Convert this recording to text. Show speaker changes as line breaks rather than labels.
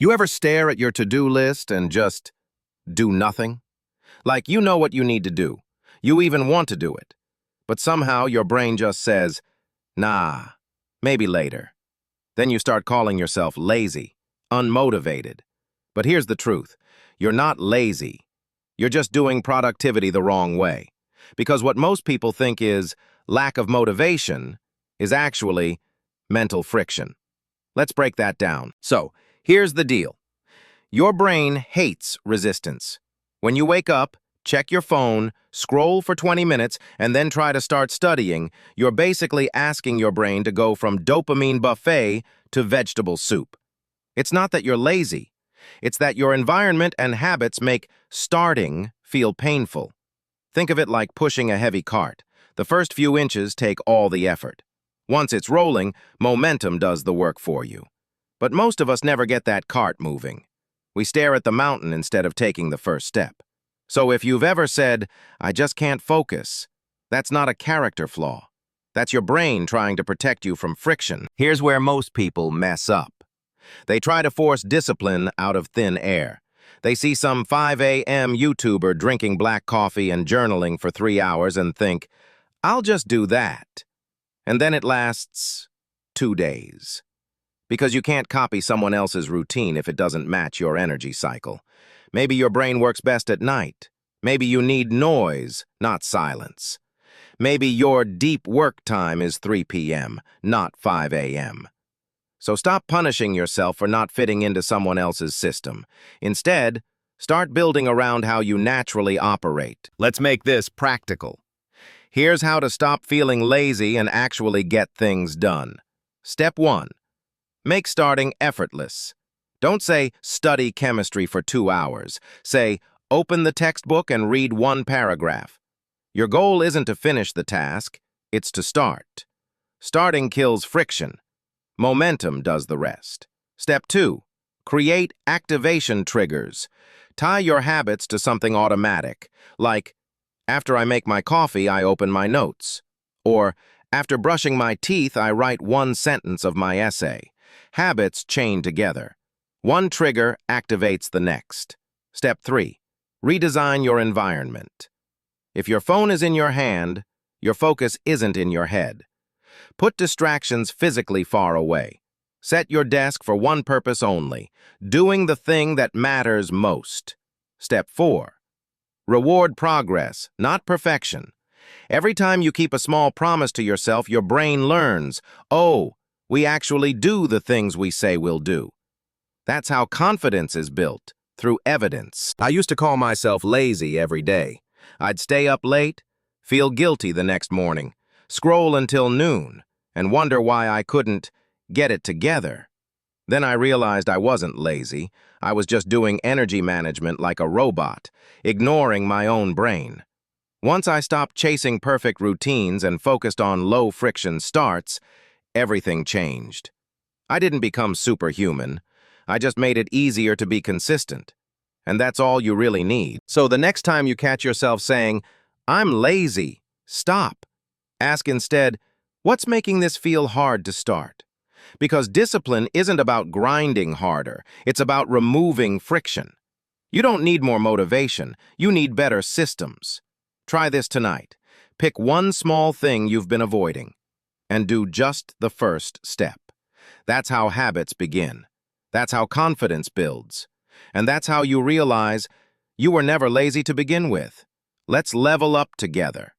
You ever stare at your to-do list and just do nothing? Like you know what you need to do. You even want to do it. But somehow your brain just says, nah, maybe later. Then you start calling yourself lazy, unmotivated. But here's the truth. You're not lazy. You're just doing productivity the wrong way. Because what most people think is lack of motivation is actually mental friction. Let's break that down. So, here's the deal. Your brain hates resistance. When you wake up, check your phone, scroll for 20 minutes, and then try to start studying, you're basically asking your brain to go from dopamine buffet to vegetable soup. It's not that you're lazy. It's that your environment and habits make starting feel painful. Think of it like pushing a heavy cart. The first few inches take all the effort. Once it's rolling, momentum does the work for you. But most of us never get that cart moving. We stare at the mountain instead of taking the first step. So if you've ever said, I just can't focus, that's not a character flaw. That's your brain trying to protect you from friction. Here's where most people mess up. They try to force discipline out of thin air. They see some 5 a.m. YouTuber drinking black coffee and journaling for 3 hours and think, I'll just do that. And then it lasts 2 days. Because you can't copy someone else's routine if it doesn't match your energy cycle. Maybe your brain works best at night. Maybe you need noise, not silence. Maybe your deep work time is 3 p.m., not 5 a.m. So stop punishing yourself for not fitting into someone else's system. Instead, start building around how you naturally operate. Let's make this practical. Here's how to stop feeling lazy and actually get things done. Step 1. Make starting effortless. Don't say, study chemistry for 2 hours. Say, open the textbook and read 1 paragraph. Your goal isn't to finish the task, it's to start. Starting kills friction. Momentum does the rest. Step 2. Create activation triggers. Tie your habits to something automatic, like, after I make my coffee, I open my notes. Or, after brushing my teeth, I write 1 sentence of my essay. Habits chain together. 1 trigger activates the next. Step 3. Redesign your environment. If your phone is in your hand, your focus isn't in your head. Put distractions physically far away. Set your desk for one purpose only, doing the thing that matters most. Step 4. Reward progress, not perfection. Every time you keep a small promise to yourself, your brain learns, oh, we actually do the things we say we'll do. That's how confidence is built, through evidence. I used to call myself lazy every day. I'd stay up late, feel guilty the next morning, scroll until noon, and wonder why I couldn't get it together. Then I realized I wasn't lazy. I was just doing energy management like a robot, ignoring my own brain. Once I stopped chasing perfect routines and focused on low-friction starts, everything changed. I didn't become superhuman. I just made it easier to be consistent. And that's all you really need. So the next time you catch yourself saying, I'm lazy, stop. Ask instead, what's making this feel hard to start? Because discipline isn't about grinding harder. It's about removing friction. You don't need more motivation. You need better systems. Try this tonight. Pick 1 small thing you've been avoiding and do just the first step. That's how habits begin. That's how confidence builds. And that's how you realize you were never lazy to begin with. Let's level up together.